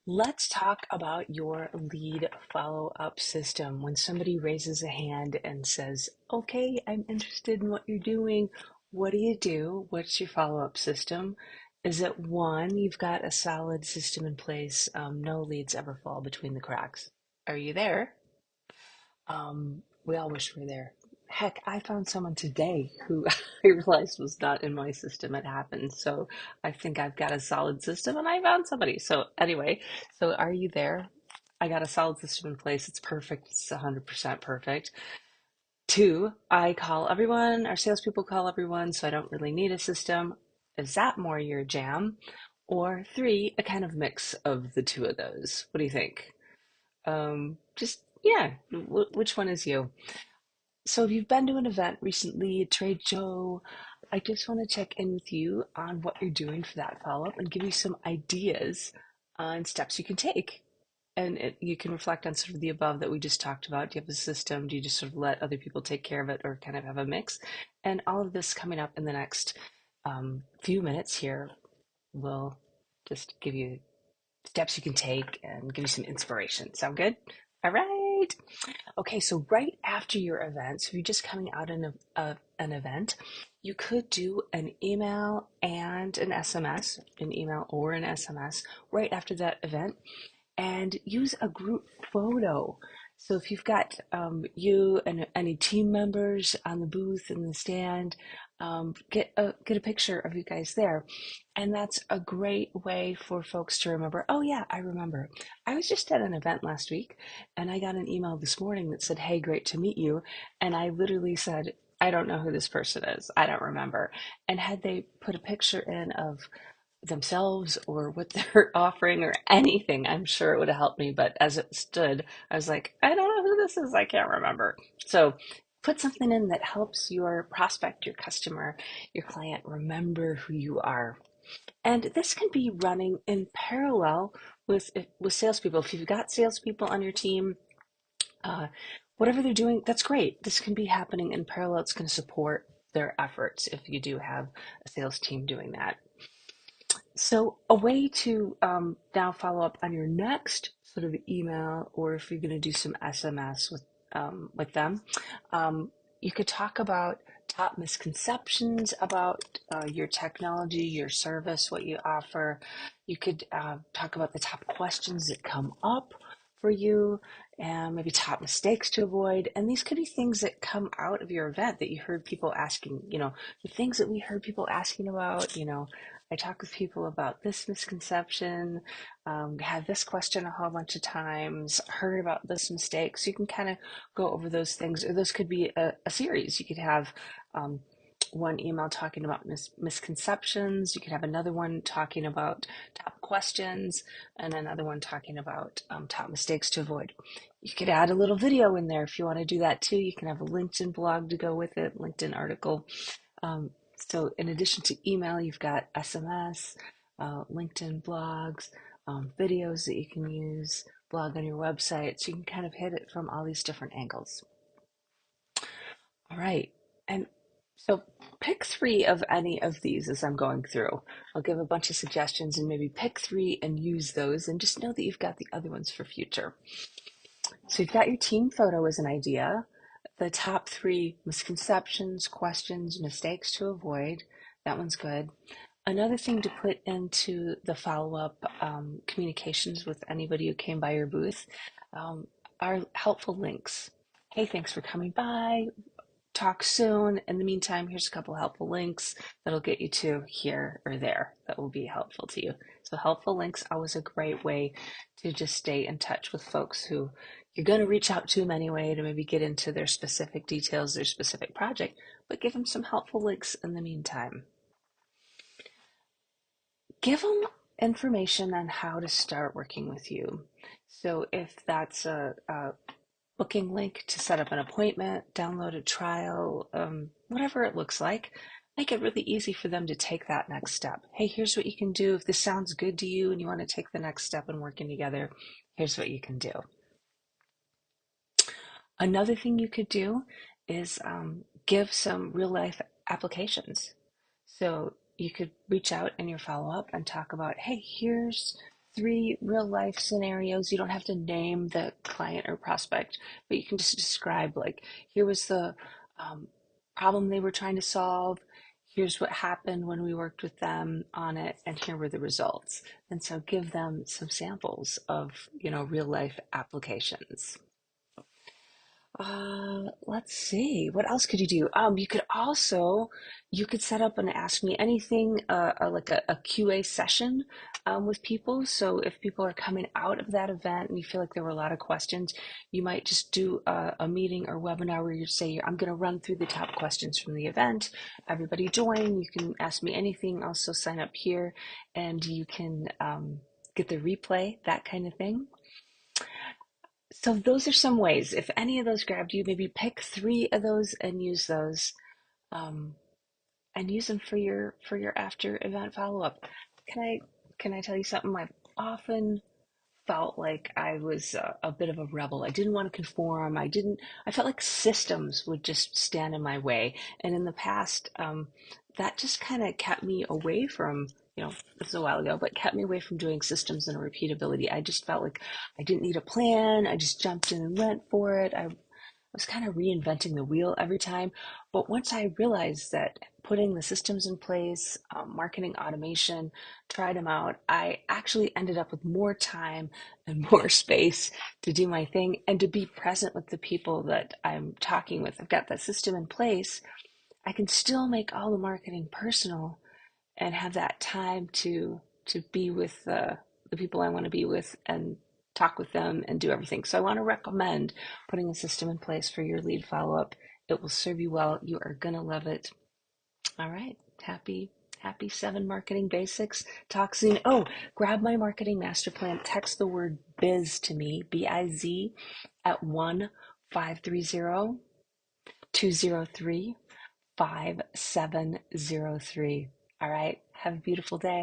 Let's talk about your lead follow-up system. When somebody raises a hand and says, okay, I'm interested in what you're doing, what do you do? What's your follow-up system? Is it one, you've got a solid system in place, no leads ever fall between the cracks? Are you there? We all wish we were there. Heck, I found someone today who I realized was not in my system. It happened. So I think I've got a solid system and I found somebody. So anyway, so are you there? I got a solid system in place. It's perfect. It's 100% perfect. Two, I call everyone, our salespeople call everyone, so I don't really need a system. Is that more your jam? Or three, a kind of mix of the two of those. What do you think? Yeah, which one is you? So if you've been to an event recently, a trade show, I just want to check in with you on what you're doing for that follow-up and give you some ideas on steps you can take. And you can reflect on sort of the above that we just talked about. Do you have a system? Do you just sort of let other people take care of it or kind of have a mix? And all of this coming up in the next few minutes here will just give you steps you can take and give you some inspiration. Sound good? All right. Okay, so right after your event, so if you're just coming out in an event, you could do an email and an SMS, an email or an SMS right after that event, and use a group photo. So if you've got you and any team members on the booth in the stand, get a picture of you guys there, and that's a great way for folks to remember. Oh yeah, I remember. I was just at an event last week, and I got an email this morning that said, "Hey, great to meet you," and I literally said, "I don't know who this person is. I don't remember." And had they put a picture in of themselves or what they're offering or anything, I'm sure it would have helped me. But as it stood, I was like, I don't know who this is. I can't remember. So put something in that helps your prospect, your customer, your client remember who you are. And this can be running in parallel with salespeople. If you've got salespeople on your team, uh, whatever they're doing, that's great. This can be happening in parallel. It's going to support their efforts if you do have a sales team doing that. So a way to now follow up on your next sort of email, or if you're going to do some SMS with them, you could talk about top misconceptions about your technology, your service, what you offer. You could talk about the top questions that come up for you, and maybe top mistakes to avoid. And these could be things that come out of your event that you heard people asking. The things that we heard people asking about. I talk with people about this misconception, had this question a whole bunch of times, heard about this mistake. So you can kind of go over those things, or those could be a series. You could have um, one email talking about misconceptions. You could have another one talking about top questions, and another one talking about top mistakes to avoid. You could add a little video in there if you want to do that too. You can have a LinkedIn blog to go with it, LinkedIn article. Um, so in addition to email, you've got SMS, LinkedIn blogs, videos that you can use, blog on your website. So you can kind of hit it from all these different angles. All right. And so pick three of any of these as I'm going through. I'll give a bunch of suggestions and maybe pick three and use those, and just know that you've got the other ones for future. So you've got your team photo as an idea, the top three misconceptions, questions, mistakes to avoid. That one's good. Another thing to put into the follow-up communications with anybody who came by your booth um, are helpful links. Hey, thanks for coming by. Talk soon. In the meantime, here's a couple helpful links that'll get you to here or there that will be helpful to you. So helpful links, always a great way to just stay in touch with folks who you're going to reach out to them anyway to maybe get into their specific details, their specific project, but give them some helpful links in the meantime. Give them information on how to start working with you. So if that's a booking link to set up an appointment, download a trial, whatever it looks like, make it really easy for them to take that next step. Hey, here's what you can do. If this sounds good to you and you want to take the next step in working together, here's what you can do. Another thing you could do is give some real life applications. So you could reach out in your follow up and talk about, hey, here's three real life scenarios. You don't have to name the client or prospect, but you can just describe, like, here was the um, problem they were trying to solve. Here's what happened when we worked with them on it, and here were the results. And so give them some samples of, real life applications. Let's see. What else could you do? You could set up an Ask Me Anything, like a QA session with people. So if people are coming out of that event and you feel like there were a lot of questions, you might just do a meeting or webinar where you say, I'm going to run through the top questions from the event. Everybody join. You can ask me anything. Also sign up here and you can get the replay, that kind of thing. So those are some ways. If any of those grabbed you, maybe pick three of those and use those, um, and use them for your after event follow up. Can I tell you something? I've often felt like I was a bit of a rebel. I didn't want to conform. I felt like systems would just stand in my way. And in the past, that just kind of kept me away from, this was a while ago, but kept me away from doing systems and repeatability. I just felt like I didn't need a plan. I just jumped in and went for it. I was kind of reinventing the wheel every time. But once I realized that putting the systems in place, marketing automation, tried them out, I actually ended up with more time and more space to do my thing and to be present with the people that I'm talking with. I've got that system in place. I can still make all the marketing personal and have that time to be with the people I want to be with and talk with them and do everything. So I want to recommend putting a system in place for your lead follow-up. It will serve you well. You are gonna love it. All right. Happy 7 marketing basics. Talk soon. Oh, grab my marketing master plan. Text the word biz to me, BIZ, at 1-530-203-5703. All right. Have a beautiful day.